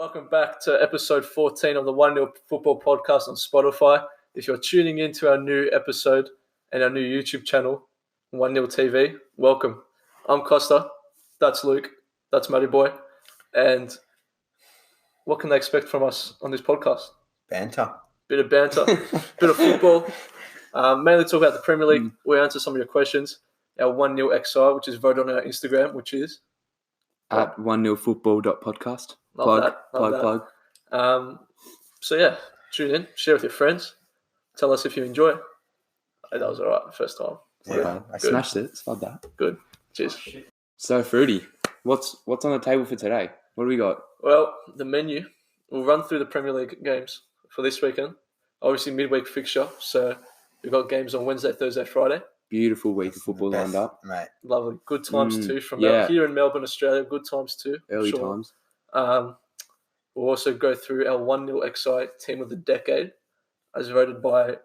Welcome back to episode 14 of the One Nil Football Podcast on Spotify. If you're tuning into our new episode and our new YouTube channel, One Nil TV, welcome. I'm Costa, that's Luke, that's Matty Boy, and what can they expect from us on this podcast? Banter. Bit of banter, bit of football, mainly talk about the Premier League. We answer some of your questions. Our One Nil XI, which is voted on our Instagram, which is at onenilfootball.podcast. Love that. So yeah, tune in, share with your friends, tell us if you enjoy. Hey, that was all right the first time. Yeah, I smashed it. Love that. Good. Cheers. So Fruity, what's on the table for today? What do we got? Well, the menu. We'll run through the Premier League games for this weekend. Obviously, midweek fixture. So we've got games on Wednesday, Thursday, Friday. Beautiful week of football lined up, mate. Lovely. Good times too from here in Melbourne, Australia. Good times too. Early times. We'll also go through our One Nil XI team of the decade, as voted by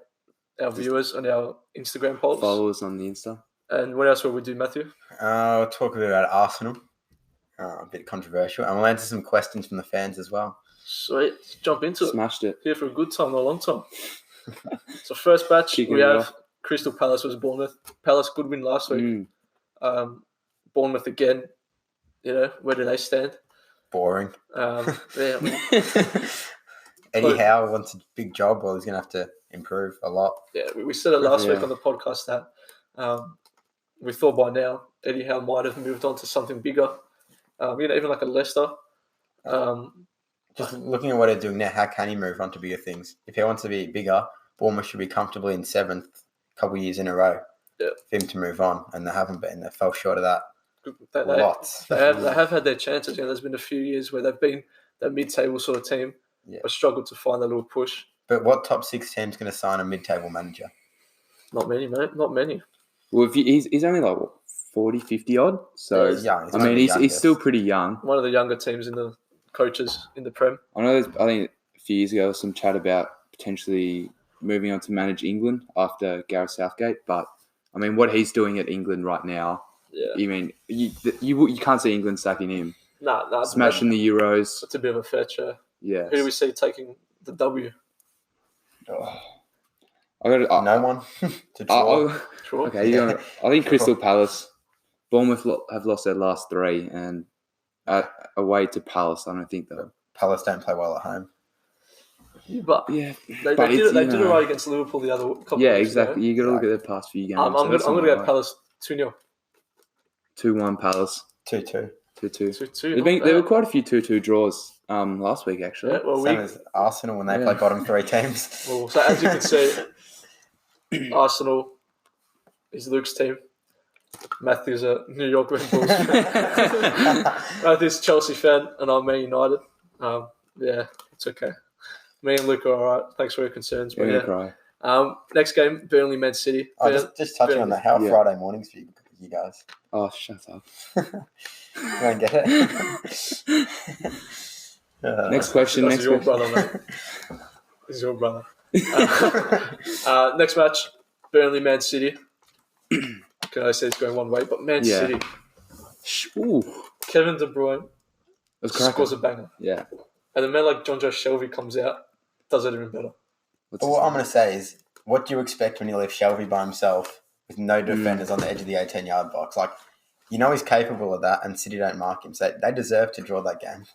our viewers on our Instagram polls. Followers on the Insta. And what else will we do, Matthew? We'll talk a bit about Arsenal. A bit controversial. And we'll answer some questions from the fans as well. Sweet. Let's jump into it. Smashed it. Here for a good time, not a long time. So first batch, we have Crystal Palace versus Bournemouth. Palace, good win last week. Bournemouth again. You know, where do they stand? Boring. Eddie Howe wants a big job. Well, he's going to have to improve a lot. Yeah, we said it last week on the podcast that we thought by now Eddie Howe might have moved on to something bigger. Even like a Leicester. Just looking at what they're doing now, how can he move on to bigger things? If he wants to be bigger, Bournemouth should be comfortably in 7th a couple of years in a row for him to move on, and they haven't been. They fell short of that. They have had their chances. There's been a few years where they've been that mid-table sort of team, but struggled to find that little push. But what top 6 team's going to sign a mid-table manager? Not many, mate. Not many. Well, he's only like 40, 50 odd. So he's young. He's still pretty young. One of the younger teams in the coaches in the Prem. I know. I think a few years ago there was some chat about potentially moving on to manage England after Gareth Southgate, but I mean, what he's doing at England right now. Yeah. You mean you can't see England sacking him? Nah. Smashing the Euros. It's a bit of a fetcher. Yeah. Who do we see taking the W? No one to draw. Okay, I think Crystal Palace. Bournemouth have lost their last 3, and away to Palace, I don't think they'll. Palace don't play well at home. Yeah, but they did it right against Liverpool the other couple. Yeah, of weeks exactly. Ago. You got to look at the past few games. I'm going to go Palace 2-0. 2-1 Palace. 2-2. 2-2. There were quite a few 2-2 draws last week, actually. Yeah, well, same as Arsenal when they play bottom 3 teams. Well, so as you can see, Arsenal is Luke's team. Matthew's a New York Red Bulls fan. Matthew's a Chelsea fan, and I'm Man United. It's okay. Me and Luke are all right. Thanks for your concerns. We're going to cry. Next game, Burnley, Man City. Just touching on that. How are Friday mornings for you guys? Oh, shut up. You don't get it? Next question. This is your brother, mate. This is your brother. Next match, Burnley, Man City. Can I say it's going one way? But Man City. Ooh. Kevin De Bruyne scores a banger. Yeah. And a man like John Joe Shelby comes out, does it even better. What I'm going to say is, what do you expect when you leave Shelby by himself with no defenders on the edge of the 18-yard box? Like, he's capable of that, and City don't mark him. So they deserve to draw that game.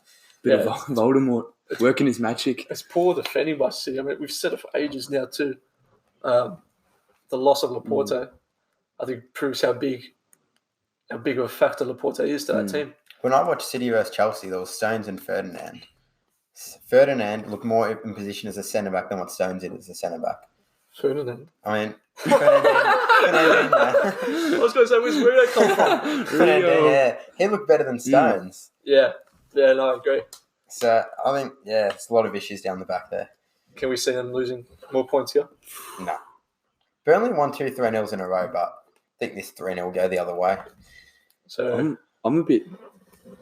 Bit of Voldemort working his magic. It's poor defending by City. I mean, we've said it for ages now too. The loss of Laporte, I think, proves how big of a factor Laporte is to that team. When I watched City versus Chelsea, there was Stones and Ferdinand. Ferdinand looked more in position as a centre-back than what Stones did as a centre-back. Ferdinand? I mean, Ferdinand. I was going to say, where did that come from? Ferdinand, he looked better than Stones. Yeah, no, I agree. So, I think, it's a lot of issues down the back there. Can we see them losing more points here? No. Burnley won 2 3-0s in a row, but I think this 3-0 will go the other way. So I'm a bit...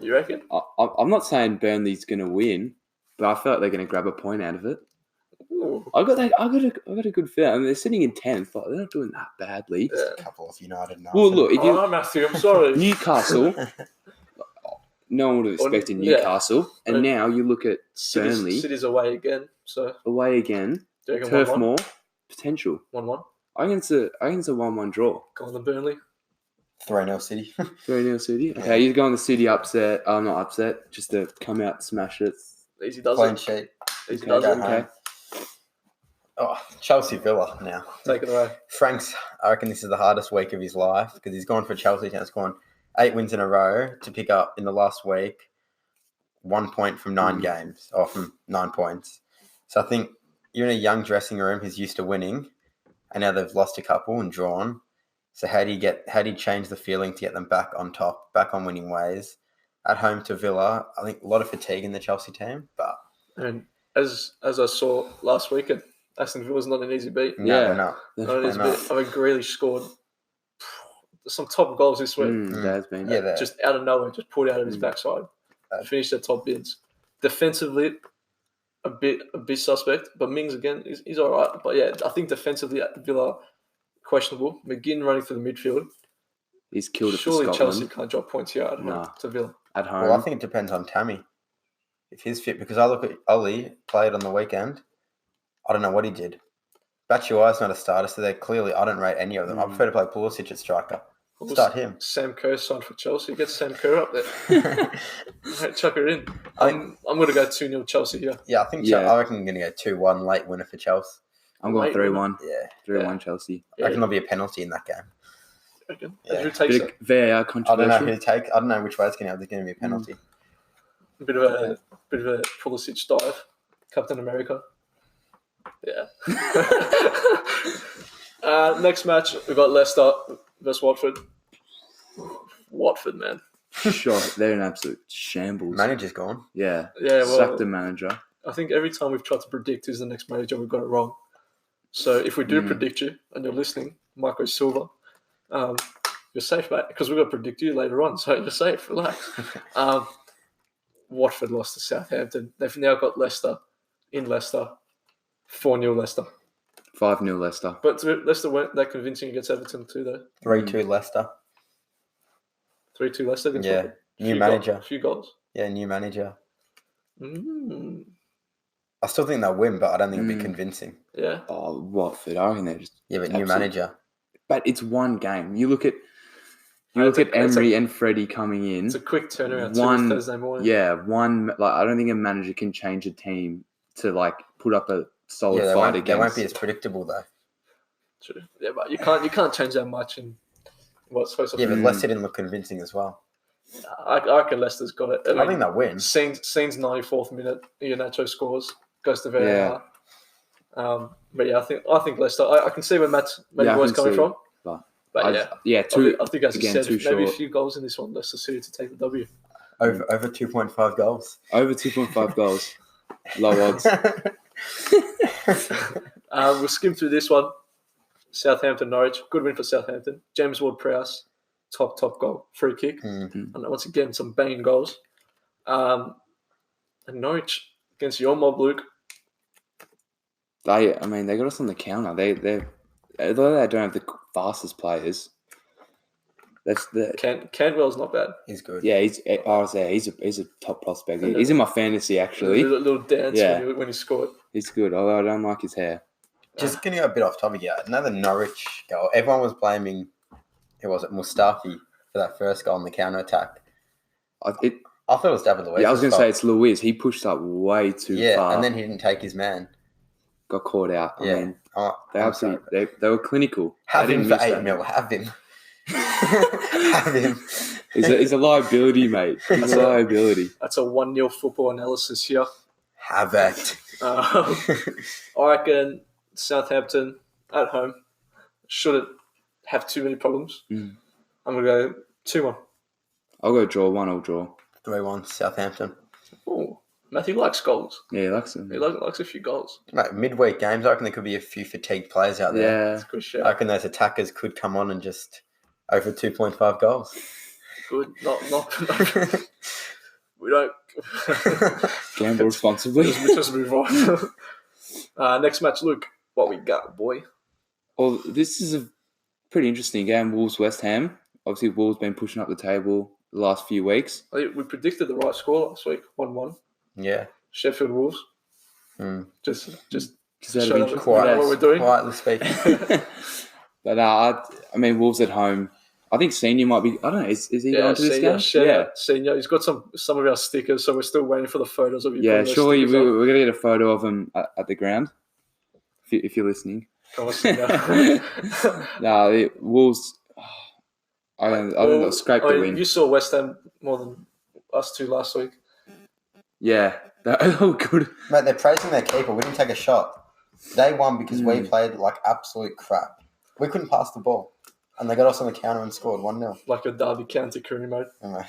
You reckon? I'm not saying Burnley's going to win, but I feel like they're going to grab a point out of it. Ooh. I got a good feeling. I mean, they're sitting in 10th. Like, they're not doing that badly. There's a couple of United. Well, look, if you Matthew, I'm sorry. Newcastle, no one would have expected Yeah. Newcastle. And And now you look at Burnley City's away again. So away again. do you reckon Turf 1-1? Moor, potential. 1-1. I think it's a 1-1 draw. Go on the Burnley. 3-0 City. 3-0 City. Okay, you're going the City upset. Not upset. Just to come out, smash it. Easy does Clean it. sheet. Easy Go does it. home. Oh, Chelsea Villa now. Take it away. Frank's, I reckon this is the hardest week of his life because he's gone for Chelsea now. He's gone 8 wins in a row to pick up in the last week 1 point from 9 games, or from 9 points. So I think you're in a young dressing room who's used to winning, and now they've lost a couple and drawn. So how do you change the feeling to get them back on top, back on winning ways? At home to Villa, I think a lot of fatigue in the Chelsea team, but And as I saw last weekend, Aston Villa's not an easy beat. no, Not an easy beat. I mean, Grealish scored some top goals this week. That's been. Yeah, Just out of nowhere, just pulled out of his backside. Finished their top bids. Defensively, a bit suspect, but Mings again, he's all right. But yeah, I think defensively at Villa, questionable. McGinn running through the midfield. He's killed it for Surely Scotland. Chelsea can't drop points here at home to Villa. At home. Well, I think it depends on Tammy. If he's fit, because I look at Oli, played on the weekend. I don't know what he did. Batshuayi's not a starter, so they're clearly, I don't rate any of them. I prefer to play Pulisic at striker. Start him. Sam Kerr signed for Chelsea. Get Sam Kerr up there. Right, chuck her in. I'm going to go 2-0 Chelsea here. Yeah, I think I reckon I'm going to go 2-1 late winner for Chelsea. I'm going 3-1. Yeah. 3-1 Chelsea. I reckon there'll be a penalty in that game. Reckon? Yeah. Who takes it? VAR I don't controversial. know who to take. I don't know which way it's going to have. There's going to be a penalty. A bit of a Pulisic dive. Captain America. Yeah. Next match, we've got Leicester versus Watford. Watford, man. Sure, they're an absolute shambles. Manager's gone. Yeah. Yeah, well, Sack the manager. I think every time we've tried to predict who's the next manager, we've got it wrong. So if we do predict you and you're listening, Marco Silva, you're safe, mate, because we're going to predict you later on. So you're safe. Relax. Watford lost to Southampton. They've now got Leicester in Leicester. 4-0 Leicester. 5-0 Leicester. But Leicester weren't that convincing against Everton too, though. 3-2 Leicester. 3-2 Leicester against Yeah. Watford. New manager. A few goals. Yeah, new manager. Mm. I still think they'll win, but I don't think it'll be convincing. Yeah. Oh, Watford. I reckon they're just... Yeah, but new manager. But it's one game. You look at Emery and Freddie coming in. It's a quick turnaround. Thursday morning. Yeah, I don't think a manager can change a team to put up a solid fight against. They won't be as predictable though. True. Yeah, but you can't change that much in what's supposed to be. Yeah, but Leicester didn't look convincing as well. I reckon Leicester's got it. I think they'll win. Scenes 94th minute, Iheanacho scores, goes to VAR. But yeah, I think Leicester. I can see where Matt's voice coming from. But I think as you said, maybe short. a few goals in this one. Leicester City to take the W. Over 2.5 goals. Over 2.5 goals. Low odds. We'll skim through this one. Southampton, Norwich. Good win for Southampton. James Ward-Prowse, top goal. Free kick. And once again, some banging goals. And Norwich against your mob, Luke. They got us on the counter. Although they don't have the fastest players, Cantwell's not bad. He's good. Yeah, he's a top prospect. He's in my fantasy actually. A little dance when he scored. He's good, although I don't like his hair. Just going to go a bit off topic here. Another Norwich goal. Everyone was blaming, who was it, Mustafi for that first goal on the counter attack. I thought it was David Luiz. Yeah, I was going to say it's Luiz. He pushed up way too far. Yeah, and then he didn't take his man. Got caught out. I mean, they were clinical. Have him for 8-0. Have him. Have him. He's a liability, mate. He's a liability. That's a 1-0 football analysis here. Have it. I reckon Southampton at home shouldn't have too many problems. I'm going to go 2-1. I'll go draw. 1-1 draw. 3-1 Southampton. Oh, Matthew likes goals. Yeah, he likes them. He likes a few goals. Mate, midweek games, I reckon there could be a few fatigued players out there. Yeah. That's a good shout. I reckon those attackers could come on and just over 2.5 goals. Good. Not we don't Gamble responsibly. just move on. Next match, Luke. What we got, boy? Well, this is a pretty interesting game. Wolves West Ham. Obviously, Wolves been pushing up the table. the last few weeks. I think we predicted the right score last week, 1-1. Yeah. Sheffield Wolves. Just out of show that interest. we know what we're doing. Quietly speaking. But I mean, Wolves at home. I think Senior might be. I don't know. Is he going to this game? Senior. He's got some of our stickers, so we're still waiting for the photos of you. Yeah, surely we're going to get a photo of him at the ground. If you're listening. Come on, Senior. No, the Wolves. I don't know. Scrape the win. You saw West Ham more than us two last week. Yeah, they were good. Mate, they're praising their keeper. We didn't take a shot. They won because we played like absolute crap. We couldn't pass the ball. And they got us on the counter and scored 1-0. Like a Derby County crew mode. I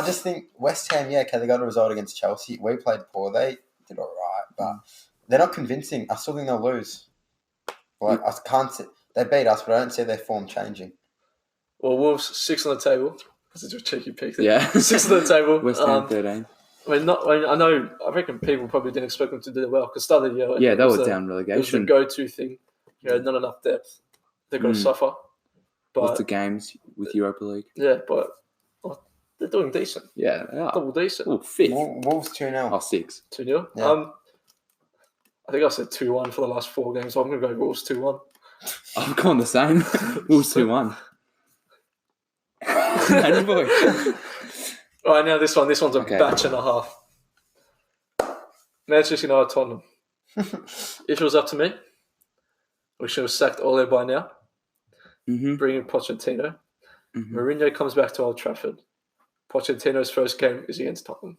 just think West Ham, they got a result against Chelsea. We played poor. They did all right, but they're not convincing. I still think they'll lose. Like, I can't see. They beat us, but I don't see their form changing. Well, Wolves, 6 on the table. This is a cheeky pick there. Yeah. 6 on the table. West Ham 13. I reckon people probably didn't expect them to do well because start of the year. Yeah, they were down relegation. It was the go-to thing. Not enough depth. They're going to suffer. But lots of games with Europa League. Yeah, but they're doing decent. Yeah, they are. Double decent. Oh, 5th. Wolves 2-0. Oh, 6. 2-0. Yeah. I think I said 2-1 for the last 4 games, so I'm going to go Wolves 2-1. I'm going the same. Wolves 2-1. Matty boy. All right, now this one's a batch and a half. Manchester United, Tottenham. If it was up to me, we should have sacked Ole by now. Bring in Pochettino. Mourinho comes back to Old Trafford. Pochettino's first game is against Tottenham.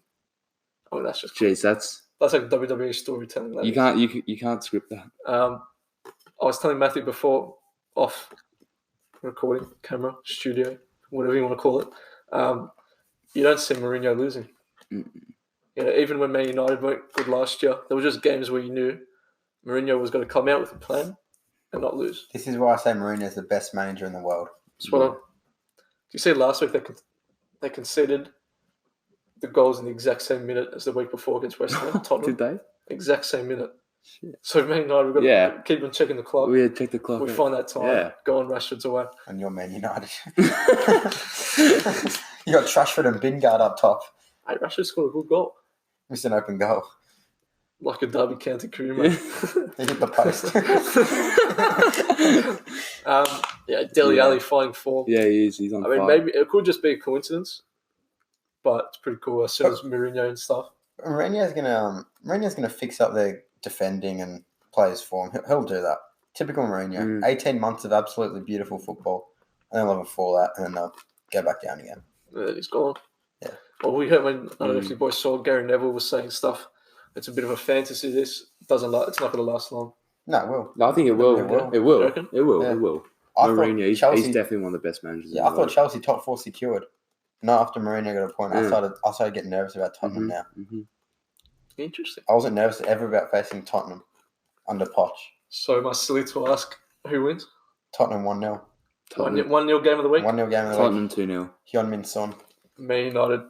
I mean, that's just jeez, that's like WWE storytelling. You can't script that. I was telling Matthew before, off recording, camera, studio, whatever you want to call it. You don't see Mourinho losing. Even when Man United weren't good last year, there were just games where you knew Mourinho was going to come out with a plan and not lose. This is why I say Mourinho is the best manager in the world. Spot on. Do you see last week they conceded the goals in the exact same minute as the week before against West Ham? Tottenham. Did they? Exact same minute. Shit. So Man United, we've got to keep on checking the clock. We check the clock. We find that time. Go on Rashford's away. And you're Man United. You got Rashford and Bingard up top. Hey, Rashford scored a good goal. Missed an open goal. Like a Derby County career, mate. He hit the post. Dele Alli flying form. Yeah, he is. He's on fire. Maybe it could just be a coincidence, but it's pretty cool as soon as Mourinho and stuff. Mourinho's gonna fix up their defending and players' form. He'll do that. Typical Mourinho. 18 months of absolutely beautiful football, and they'll have a fallout, and then they'll go back down again. He's gone. Yeah. Well, we heard when I don't know if you boys saw Gary Neville was saying stuff. It's a bit of a fantasy. This it's not going to last long. No, it will. No, I think it will. It will. It will. It will. Mourinho, he's definitely one of the best managers. Yeah, I thought Chelsea top 4 secured. Not after Mourinho got a point. I started getting nervous about Tottenham now. Interesting. I wasn't nervous ever about facing Tottenham under Poch. So am I silly to ask who wins? Tottenham 1-0. 1-0 game of the week? 1-0 game of the Tottenham week. 2-0. Hyun-Min Son. Man United.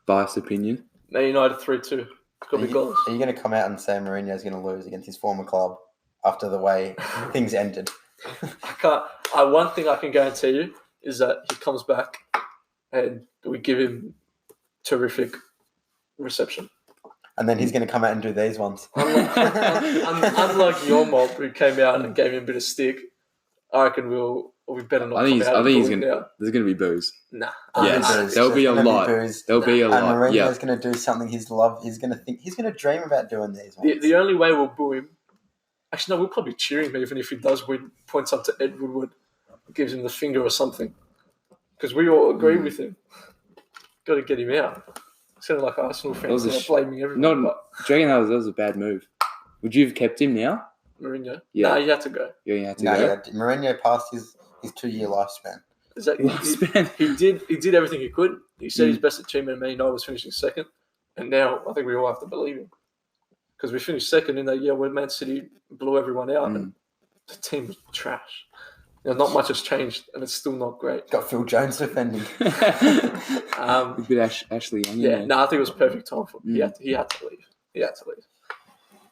Biased opinion. Man United 3-2. It's got to be goals. Are you going to come out and say Mourinho's going to lose against his former club after the way things ended? I can't. One thing I can guarantee you is that he comes back and we give him terrific reception. And then he's going to come out and do these ones. Unlike your mob who came out and gave him a bit of stick, I reckon we better not. There's going to be booze. Nah. Yes, there'll be a lot. There'll be a lot. And Mourinho's going to do something he's going to dream about doing these ones. The only way we'll boo him. Actually, no, we'll probably cheer him even if he does win. Points up to Ed Woodward, gives him the finger or something, because we all agree with him. Got to get him out. Sounded like Arsenal fans blaming everyone. Do you reckon that was a bad move? Would you have kept him now? Mourinho? Yeah. Nah, you had to go. Yeah, you had to go. Mourinho passed his 2-year lifespan. He did everything he could. He said his best achievement at Man United was finishing second, and now I think we all have to believe him because we finished second in that year when Man City blew everyone out and the team was trash. Not much has changed, and it's still not great. Got Phil Jones defending. A bit Ashley Young. I think it was perfect time for him. He had to leave.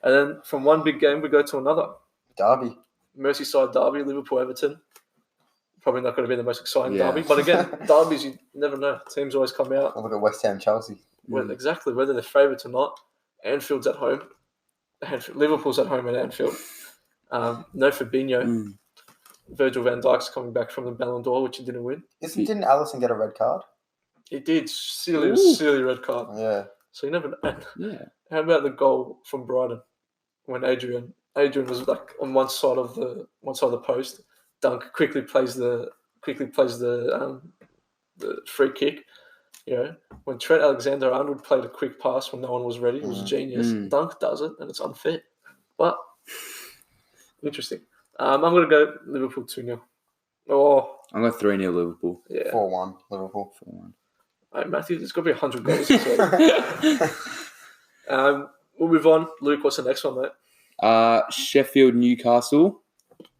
And then from one big game, we go to another. Derby. Merseyside derby, Liverpool-Everton. Probably not going to be the most exciting Yeah. derby. But again, derbies, you never know. Teams always come out. Look at West Ham, Chelsea. Exactly, whether they're favourites or not. Anfield's at home. Liverpool's at home at Anfield. No Fabinho. Virgil van Dijk's coming back from the Ballon d'Or, which he didn't win. Didn't Alisson get a red card? He did. Silly red card. Yeah. So you never know. Yeah. How about the goal from Brighton when Adrian was like on one side of the post. Dunk quickly plays the free kick. You know, when Trent Alexander-Arnold played a quick pass when no one was ready, it was genius. Dunk does it, and it's unfair. But interesting. I'm going to go Liverpool 2-0. Oh, I'm going 3-0 Liverpool. yeah. 4-1 Liverpool. 4-1. Hey, Matthew, there's got to be 100 goals this week. We'll move on. Luke, what's the next one, mate? Sheffield Newcastle,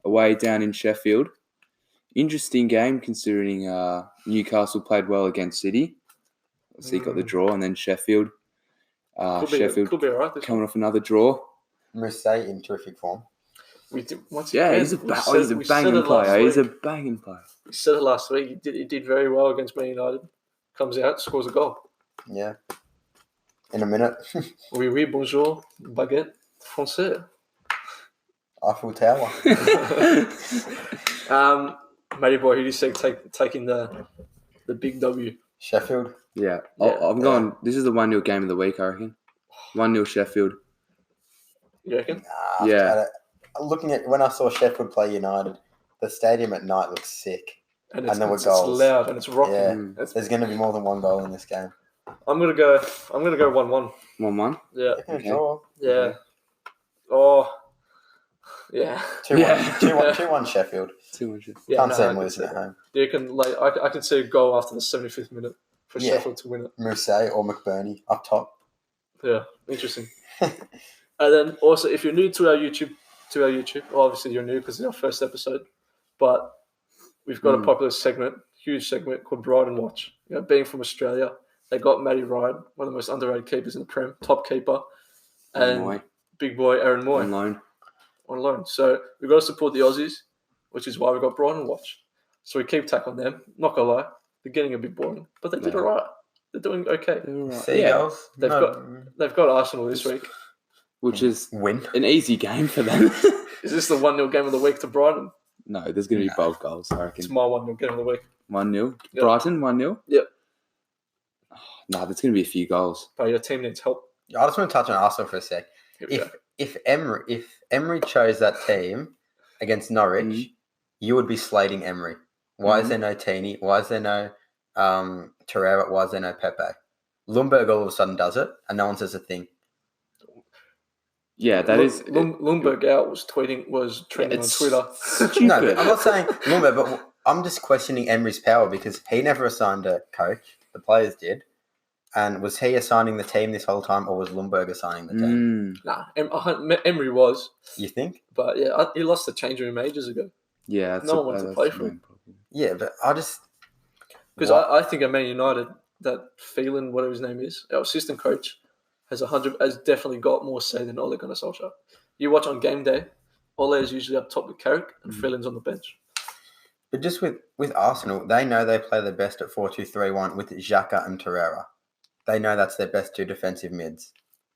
away down in Sheffield. Interesting game considering Newcastle played well against City. So you got the draw, and then Sheffield. Could be all right. Coming off another draw. Marseille in terrific form. He's a banging player. He's a banging player. We said it last week. He did very well against Man United. Comes out, scores a goal. Yeah. In a minute. Oui, bonjour, baguette, français. Eiffel Tower. Matty boy, who do you see taking the big W? Sheffield. Yeah. I'm going. This is the 1-0 game of the week, I reckon. 1-0 Sheffield. You reckon? Yeah. Looking at when I saw Sheffield play United, the stadium at night looks sick. And there were it's goals. loud and it's rocking. Yeah. There's going to be more than one goal in this game. I'm gonna go 1-1. 1-1. Yeah. Okay. Draw. Yeah. Oh. Yeah. 2-1 Sheffield. 2-1 Sheffield. Yeah, Can't see him losing at home. You can I can see a goal after the 75th minute for Sheffield to win it. Marseille or McBurney up top. Yeah, interesting. And then also, if you're new to our YouTube, well, obviously you're new because it's our first episode, but we've got a popular segment, huge segment called Brighton Watch. You know, being from Australia, they got Matty Ryan, one of the most underrated keepers in the Prem, top keeper, and big boy Aaron Moy on loan. So we've got to support the Aussies, which is why we got Brighton Watch. So we keep tackling them. Not gonna lie, they're getting a bit boring, but they did all right. They're doing okay. Seagulls. They've got Arsenal this week, which is win an easy game for them. Is this the 1-0 game of the week to Brighton? No, there's going to be both goals, I reckon. It's my 1-0 game of the week. 1-0. Yep. Brighton, 1-0? Yep. No, there's going to be a few goals. But your team needs help. I just want to touch on Arsenal for a sec. If Emery chose that team against Norwich, you would be slating Emery. Why is there no Tini? Why is there no Torreira? Why is there no Pepe? Lundberg all of a sudden does it, and no one says a thing. Yeah, that is. Lundberg out was trending on Twitter. Stupid. No, but I'm not saying Lundberg, but I'm just questioning Emery's power because he never assigned a coach. The players did. And was he assigning the team this whole time, or was Lundberg assigning the team? Nah, Emery was. You think? But yeah, he lost the change room ages ago. Yeah, no one wanted to play for him. Yeah, but I just because I think at Man United that Phelan, whatever his name is, our assistant coach, has definitely got more say than Ole Gunnar Solskjaer. You watch on game day, Ole is usually up top with Carrick and Phelan's on the bench. But just with Arsenal, they know they play the best at 4-2-3-1 with Xhaka and Torreira. They know that's their best two defensive mids.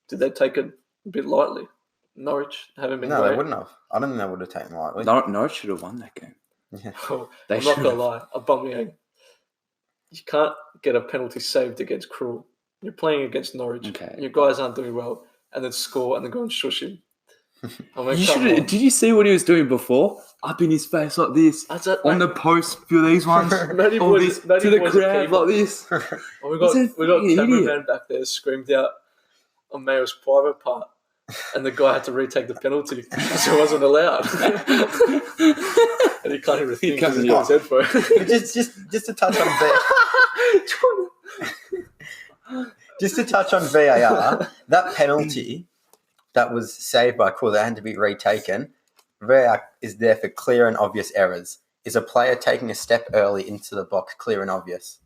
Did they take it a bit lightly? Norwich haven't been. No, great. they wouldn't have. I don't think they would have taken lightly. Norwich should have won that game. Yeah. I'm not gonna lie, Aubameyang. You can't get a penalty saved against Krul. You're playing against Norwich. Okay. Your guys aren't doing well, and then score and then go and shush him. Did you see what he was doing before? Up in his face like this, on the post for these ones, to the crowd like this. Oh, we got cameraman back there screamed out on Mayo's private part, and the guy had to retake the penalty because it wasn't allowed. And he can't even think because he got for it. Just to touch on just to touch on VAR, that penalty that was saved by Krul that had to be retaken. VAR is there for clear and obvious errors. Is a player taking a step early into the box clear and obvious?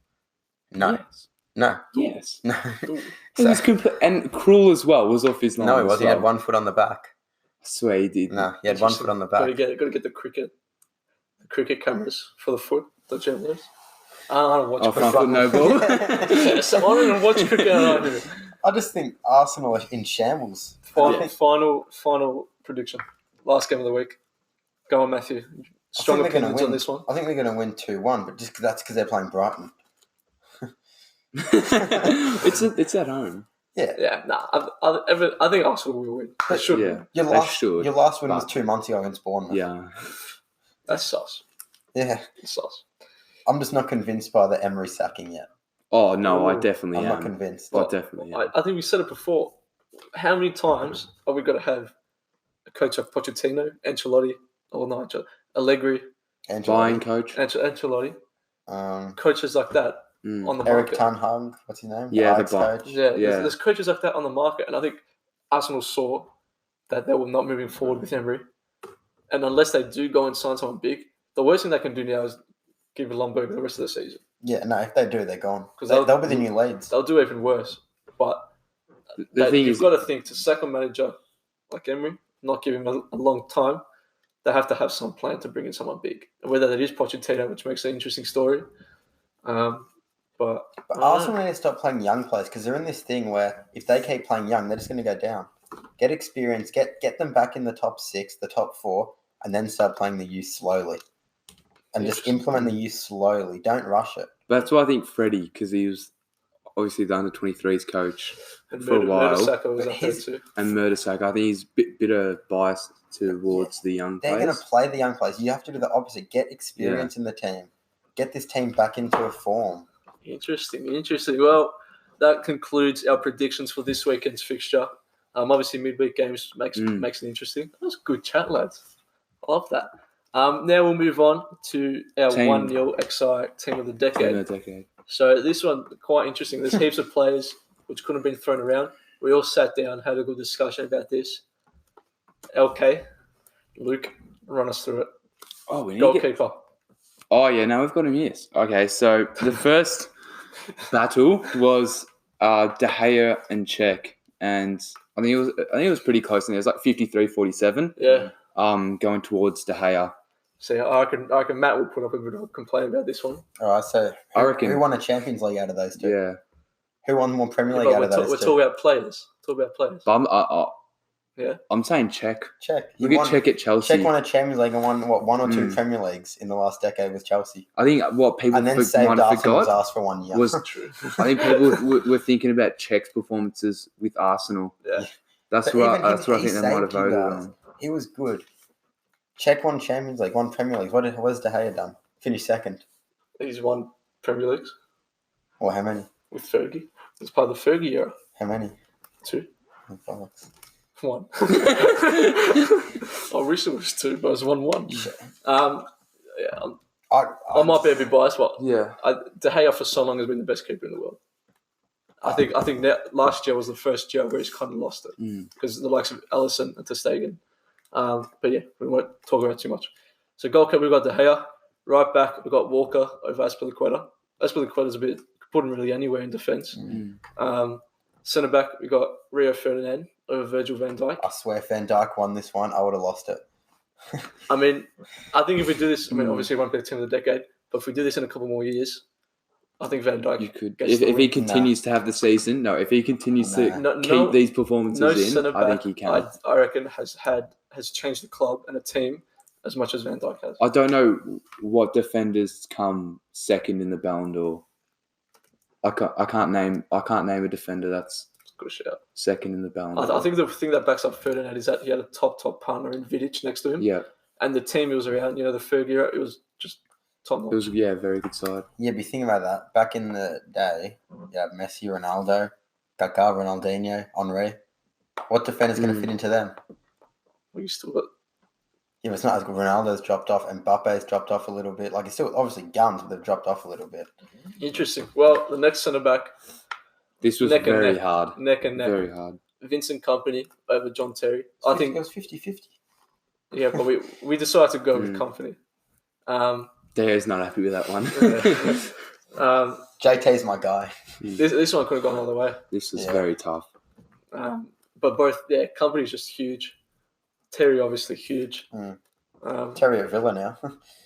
No. Yes. No. Yes. No. It was and Krul as well was off his line. No, he was. He had 1 foot on the back. I swear he did. No, he had 1 foot on the back. Got to get the cricket cricket cameras for the foot, the journalists. I don't watch cricket. Front foot, no ball. So I don't even watch cricket. I just think Arsenal are in shambles. Final prediction. Last game of the week. Go on, Matthew. Strong opinions on this one. I think they're going to win 2-1, but just that's because they're playing Brighton. It's at home. Yeah. I think Arsenal will win. They should. Yeah, Your last win was 2 months ago against Bournemouth. Yeah. That's sus. Yeah. It's sus. I'm just not convinced by the Emery sacking yet. Oh, no, I definitely am. I'm not convinced. I definitely am. I think we said it before. How many times are we got to have a coach like Pochettino, Ancelotti, Allegri, Buying coach. Ancelotti, coaches like that on the Eric market. Ten Hag, what's his name? Yeah, the coach. Yeah. There's coaches like that on the market, and I think Arsenal saw that they were not moving forward with Emery. And unless they do go and sign someone big, the worst thing they can do now is give Lumberg the rest of the season. Yeah, no, if they do, they're gone. Because they'll be the new leads. They'll do even worse. But you've got to think, to sack a manager like Emery, not give him a long time, they have to have some plan to bring in someone big. And whether that is Pochettino, which makes an interesting story. But Arsenal need to stop playing young players because they're in this thing where if they keep playing young, they're just going to go down. Get experience, get them back in the top 6, the top 4, and then start playing the youth slowly. And just implement the youth slowly. Don't rush it. That's why I think Freddie, because he was obviously the under-23s coach for a while. Mertesacker was up there too. And Mertesacker, I think he's a bit of bias towards the young players. They're going to play the young players. You have to do the opposite. Get experience in the team. Get this team back into a form. Interesting. Well, that concludes our predictions for this weekend's fixture. Obviously, midweek games makes it interesting. That was a good chat, lads. I love that. Now we'll move on to our One Nil XI team of the decade. So this one, quite interesting. There's heaps of players which couldn't have been thrown around. We all sat down, had a good discussion about this. LK, Luke, run us through it. Oh, we need goalkeeper. Oh, yeah, no, we've got him, yes. Okay, so the first battle was De Gea and Czech. And I think it was pretty close. And it was like 53-47. Yeah. Going towards De Gea. So I reckon Matt will put up a bit of a complaint about this one. All right, so who won a Champions League out of those two? Yeah. Who won more Premier League out of those two? We're talking about players. But Yeah. I'm saying Czech. Look at Czech at Chelsea. Czech won a Champions League and won, one or two Premier Leagues in the last decade with Chelsea. I think what people and then saved might have Arsenal's forgot ass for 1 year. was True. I think people were thinking about Czech's performances with Arsenal. Yeah. That's what I think they might have voted on. He was good. Czech won Champions League, won Premier League. What has De Gea done? Finished second. He's won Premier Leagues. Or how many? With Fergie. It's part of the Fergie era. How many? 2. Oh, 1. I wish it was 2, but it was 1-1. I might be a bit biased, but De Gea for so long has been the best keeper in the world. I think that last year was the first year where he's kind of lost it because the likes of Alisson and Ter Stegen. But yeah, we won't talk about it too much. So goalkeeper, we've got De Gea. Right back, we've got Walker over Azpilicueta. Azpilicueta's a bit put him really anywhere in defence. Centre back, we've got Rio Ferdinand over Virgil van Dijk. I swear if Van Dijk won this one, I would have lost it. I mean, I think if we do this, obviously it won't be the team of the decade, but if we do this in a couple more years, I think Van Dijk... You could. If he continues to have the season, if he continues to keep these performances in, I think he can. I reckon has changed the club and a team as much as Van Dijk has. I don't know what defenders come second in the Ballon d'Or. I can't name a defender that's good shout. Second in the Ballon d'Or. I think the thing that backs up Ferdinand is that he had a top partner in Vidic next to him. Yeah. And the team he was around, the Fergie era, it was just top notch. It was a very good side. Yeah, but think about that. Back in the day, Messi, Ronaldo, Kaká, Ronaldinho, Henry. What defender's going to fit into them? Well, you still got... Yeah, it's not as good. Ronaldo's dropped off. Mbappe's dropped off a little bit. Like, it's still obviously guns, but they've dropped off a little bit. Interesting. Well, the next centre-back... This was very hard. Neck and neck. Very hard. Vincent Kompany over John Terry. I think it was 50-50. Yeah, but we decided to go with Kompany. Dare's not happy with that one. JT's my guy. This one could have gone all the way. This was very tough. But both, Kompany's just huge. Terry obviously huge. Terry at Villa now.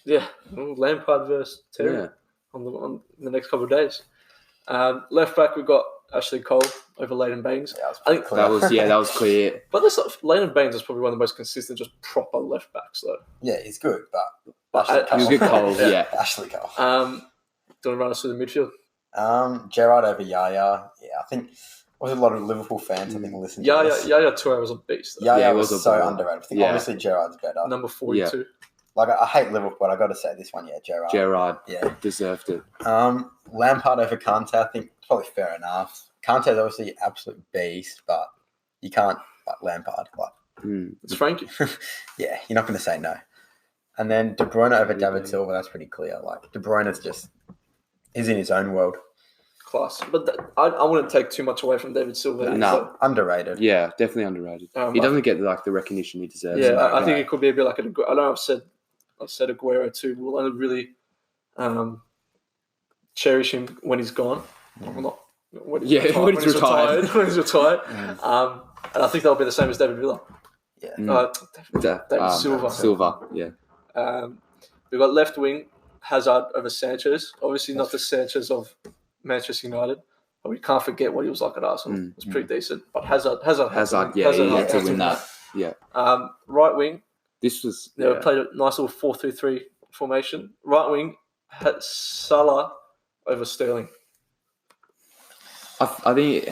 Yeah, Lampard versus Terry on the next couple of days. Left back, we've got Ashley Cole over Leighton Baines. Yeah, I think that was clear. But Leighton Baines is probably one of the most consistent, just proper left backs, though. Yeah, he's good, but He'll get Cole. Yeah. Ashley Cole. Do you want to run us through the midfield? Gerrard over Yaya. Yeah, I think was a lot of Liverpool fans. I think listened to this. Yaya Toure was a beast. Yaya was so underrated. I think obviously Gerrard's better. Number 42. Yeah. Like I hate Liverpool, but I got to say this one, Gerrard. Gerrard, deserved it. Lampard over Kante, I think probably fair enough. Kante's obviously an absolute beast, but you can't like Lampard. It's Frankie. Yeah, you're not going to say no. And then De Bruyne over David Silva, that's pretty clear. Like De Bruyne's he's in his own world. Class, but I wouldn't take too much away from David Silva. No, underrated. Yeah, definitely underrated. He doesn't get the recognition he deserves. Yeah, I think it could be a bit like I know I've said Aguero too. We'll only really cherish him when he's gone. Well, not when he's retired. When he's retired. And I think that'll be the same as David Villa. Yeah, David Silva. Silva, yeah. We've got left wing Hazard over Sanchez. Obviously, not the Sanchez of Manchester United, but we can't forget what he was like at Arsenal. It was pretty decent. But Hazard, he had to win that. Yeah. Right wing. This was they played a nice little 4-3-3 formation. Right wing had Salah over Sterling. I think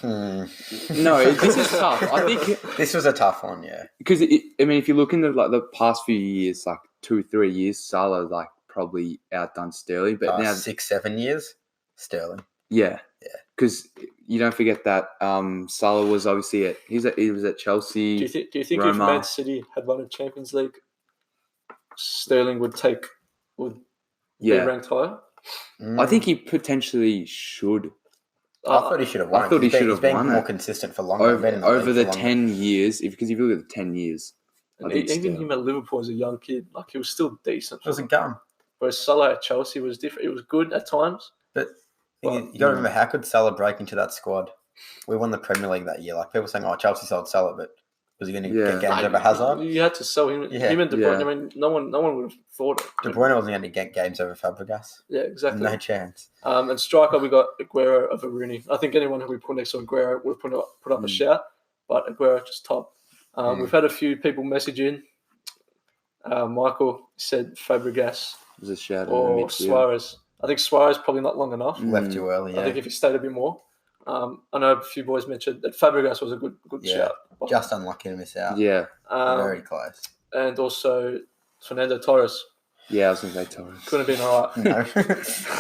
no, this is tough. I think this was a tough one, yeah. Because if you look into the past few years, 2-3 years, Salah probably outdone Sterling, but now 6-7 years, Sterling. Yeah. Because you don't forget that Salah was obviously he was at Chelsea. Do you think if Man City had won a Champions League, Sterling would be ranked higher? I think he potentially should. I thought he should have won. I thought he should have won. He's been more consistent for longer. Over the 10 years, because if you look at the 10 years, even him at Liverpool as a young kid, he was still decent. It was a gun. Whereas Salah at Chelsea was different. It was good at times. But you got to remember, how could Salah break into that squad? We won the Premier League that year. People saying, Chelsea sold Salah, but was he going to get games over Hazard? You had to sell him. Even De Bruyne. I mean, no one would have thought it. De Bruyne wasn't going to get games over Fabregas. Yeah, exactly. No chance. And striker, we got Aguero over Rooney. I think anyone who we put next to Aguero would have put up a shout, but Aguero just top. We've had a few people message in. Michael said Fabregas was a shout or Suarez. I think Suarez probably not long enough. Left too early. Yeah. I think if he stayed a bit more. I know a few boys mentioned that Fabregas was a good shout. Just unlucky to miss out. Yeah. Very close. And also Fernando Torres. Yeah, I was going to say Torres. Couldn't have been all right.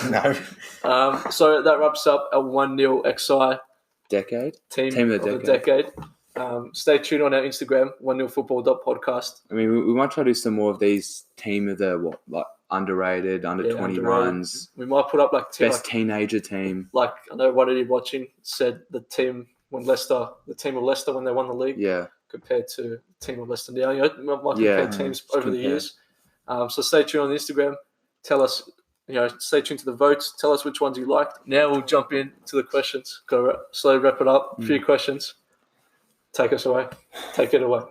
No. So that wraps up a 1 Nil XI decade. Team of the decade. Stay tuned on our Instagram, 1nilfootball.podcast. I mean, we might try to do some more of these team of the underrated, under 21s. We might put up best teenager team. I know one of you watching said the team of Leicester when they won the league. Yeah. Compared to the team of Leicester now. Might compare teams over the years. So stay tuned on Instagram. Tell us, stay tuned to the votes. Tell us which ones you liked. Now we'll jump into the questions. Got to slowly wrap it up. A few questions. Take us away. Take it away.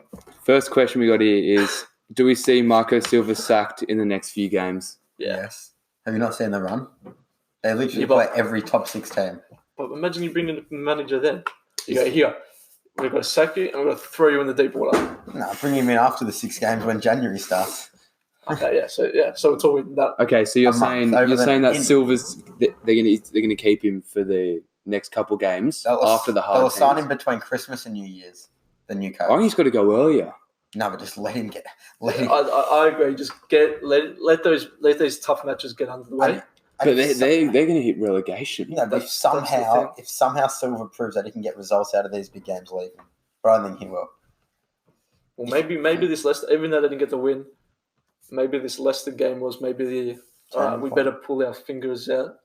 First question we got here is, do we see Marco Silva sacked in the next few games? Yes. Have you not seen the run? They literally play every top 6 team. But imagine you bring in a manager then. You go, here, we've got to sack you and we've got to throw you in the deep water. No, bring him in after the 6 games when January starts. Okay, yeah. So we're talking that. Okay, so you're saying that Silva's they're gonna keep him for the next couple games after the hard. They'll sign him between Christmas and New Year's. The new coach. I think he's got to go earlier. No, but just let him get. I agree. Just let those tough matches get under the way. But they're going to hit relegation. No, but if somehow Silva proves that he can get results out of these big games, leave him. But I don't think he will. Well, maybe this Leicester, even though they didn't get the win, maybe this Leicester game was maybe we better pull our fingers out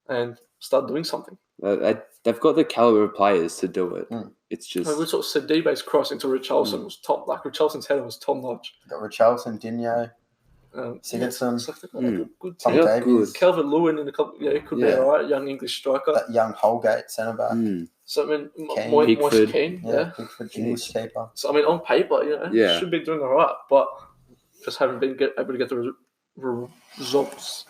and start doing something. They've got the caliber of players to do it. It's just... we saw Sidibe's cross into Richarlison was top. Richarlison's header was top notch. Got Richarlison, Dinho, Sigurdsson, good team. Good. Calvert-Lewin in a couple. Yeah, he could be all right. Young English striker. That young Holgate centre back. So I mean, Moise Keane, Pickford, English keeper. So I mean, on paper, should be doing all right, but just haven't been able to get the results.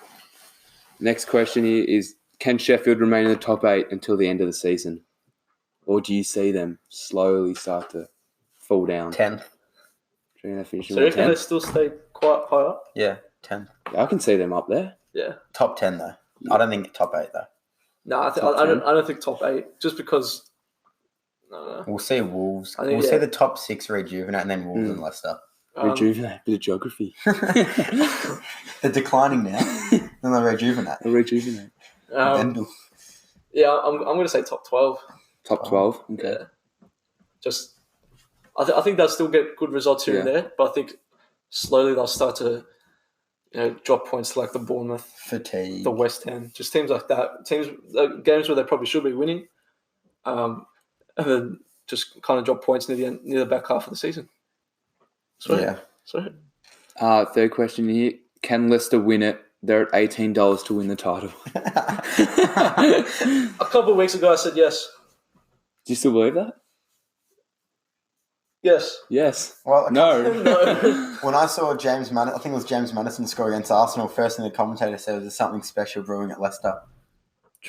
Next question here is, can Sheffield remain in the top 8 until the end of the season? Or do you see them slowly start to fall down? 10th. So you reckon they still stay quite high up? Yeah, 10th. I can see them up there. Yeah. Top 10 though. Yeah. I don't think top 8 though. No, I don't think top 8. Just because. No. We'll see Wolves. We'll see the top 6 rejuvenate, and then Wolves and Leicester. Rejuvenate, bit of geography. They're declining now. Then they rejuvenate. Yeah, I'm going to say top 12. Top 12? Okay. Yeah. Just, I think they'll still get good results here and there, but I think slowly they'll start to, drop points to like the Bournemouth, fatigue, the West Ham, just teams like that. Games where they probably should be winning, and then just kind of drop points near the back half of the season. So. Third question here: can Leicester win it? They're at $18 to win the title. A couple of weeks ago, I said yes. Do you still believe that? Yes. Well, no. When I saw James Madison, I think it was James Madison score against Arsenal, first thing the commentator said, there's something special brewing at Leicester.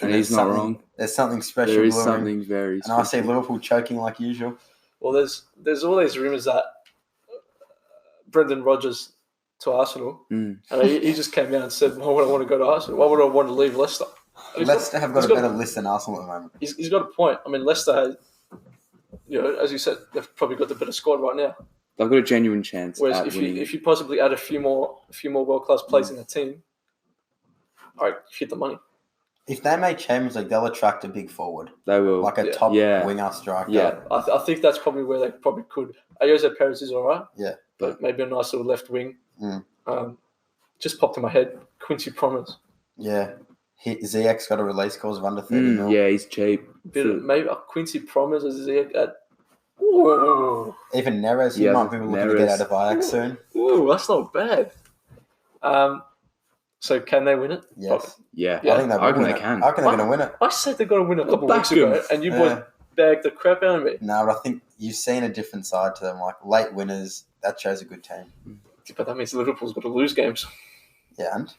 And he's not wrong. There's something special brewing. There is something very special. And I see Liverpool choking like usual. Well, there's all these rumours that Brendan Rodgers to Arsenal, and he just came out and said, why would I want to go to Arsenal? Why would I want to leave Leicester? Leicester have got a better list than Arsenal at the moment. He's got a point. I mean, Leicester has, as you said, they've probably got the better squad right now. They've got a genuine chance. Whereas if you possibly add a few more world-class players in the team, all right, hit the money. If they make Champions League, they'll attract a big forward. They will. Like a top winger striker. Yeah, I think that's probably where they probably could. Jose Perez is all right. Yeah. But maybe a nice little left wing. Just popped in my head. Quincy Promes. Yeah. Ziyech's got a release clause of under 30 mil. Yeah, he's cheap. Maybe Quincy Promes or Ziyech at... Even Neres, he might be looking to get out of Ajax soon. Ooh, that's not bad. So can they win it? Yes. Yeah. I think they can. I reckon they're going to win it. I said they're going to win it a couple of weeks ago, and you boys bagged the crap out of me. No, but I think you've seen a different side to them. Like late winners, that shows a good team. But that means Liverpool's got to lose games. Yeah, and?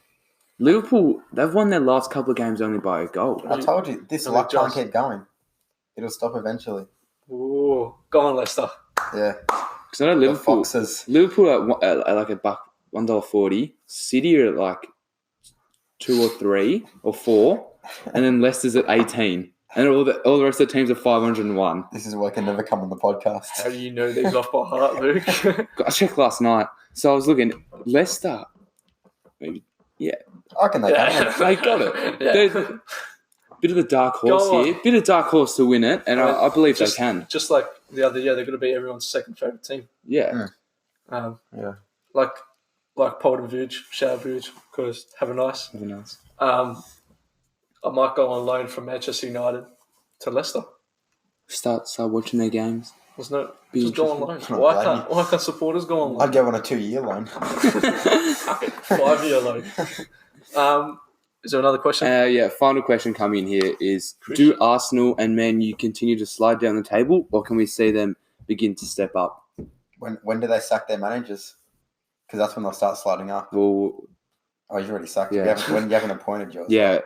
Liverpool, they've won their last couple of games only by a goal. I told you, this luck can't keep going. It'll stop eventually. Ooh, go on, Leicester. Yeah. Because I know Liverpool at like $1.40. City are at like 2 or 3 or 4, and then Leicester's at 18, and all the rest of the teams are 501. This is why I can never come on the podcast. How do you know these off by heart, Luke? I checked last night, so I was looking. Leicester, maybe, yeah. I reckon they can. They got it. Yeah. Bit of the dark horse here. Bit of dark horse to win it, and I believe they can. Just like the other year, they're going to be everyone's second favourite team. Yeah. Like Polden Vuj, shout out Vuj, because have a nice. I might go on loan from Manchester United to Leicester. Start watching their games. Just go on loan. Why can't supporters go on loan? I'd go on a 2-year loan. 5-year loan. Is there another question? Final question coming here is, do Arsenal and Man U continue to slide down the table, or can we see them begin to step up? When do they sack their managers? Because that's when they'll start sliding up. Well, you've already sacked. Yeah. When you haven't appointed yours. Yeah.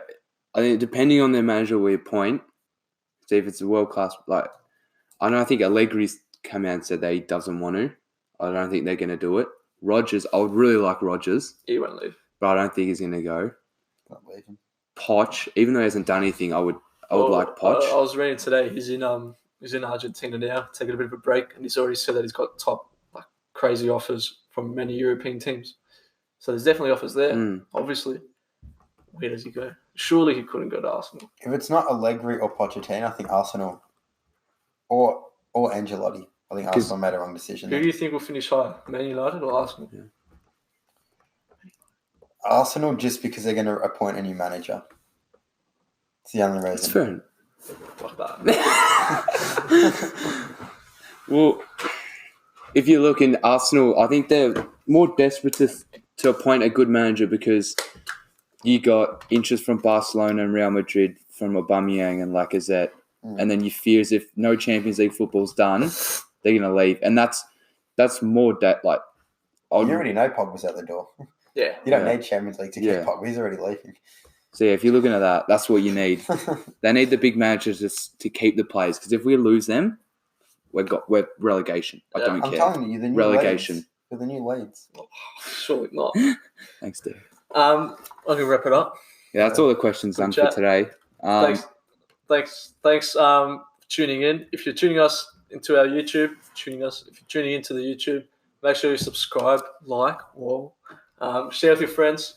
I think depending on their manager we appoint, see if it's a world-class... I think Allegri's come out and said that he doesn't want to. I don't think they're going to do it. Rodgers, I would really like Rodgers. He won't leave. But I don't think he's going to go. Not leaving. Poch, even though he hasn't done anything, I would like Poch. I was reading today, he's in Argentina now, taking a bit of a break, and he's already said that he's got top crazy offers from many European teams. So there's definitely offers there, obviously. Where does he go? Surely he couldn't go to Arsenal. If it's not Allegri or Pochettino, I think Arsenal or Ancelotti. I think Arsenal made a wrong decision. Who do you think will finish higher, Man United or Arsenal? Yeah. Arsenal, just because they're going to appoint a new manager. It's the only reason. It's fair. Fuck that. Well, if you look in Arsenal, I think they're more desperate to appoint a good manager because you got interest from Barcelona and Real Madrid from Aubameyang and Lacazette, and then you fear as if no Champions League football's done, they're going to leave, and that's more You already know Pogba's out the door. Yeah. You don't need Champions League to keep Yeah. Pogba. He's already leaving. So yeah, if you're looking at that, that's what you need. They need the big managers to keep the players, because if we lose them, we're relegation. I don't I'm care. telling you, the new Relegation. Leeds. We're the new Leeds. Surely not. Thanks, Dave. I'm gonna wrap it up. Yeah, that's all the questions Good done chat. for today. Thanks for tuning in. If you're tuning us into our YouTube, if you're tuning into the YouTube, make sure you subscribe, like, or share with your friends.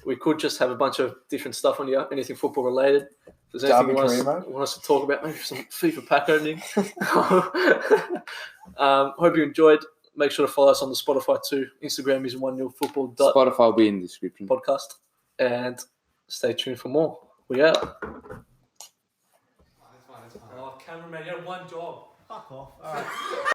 We could just have a bunch of different stuff on here, anything football related. If there's anything you want us to talk about, maybe some FIFA pack opening. Hope you enjoyed. Make sure to follow us on the Spotify too. Instagram is One Nil Football. Spotify will be in the description. Podcast. And stay tuned for more. We out. Oh, cameraman, you had one job. Fuck off. All right.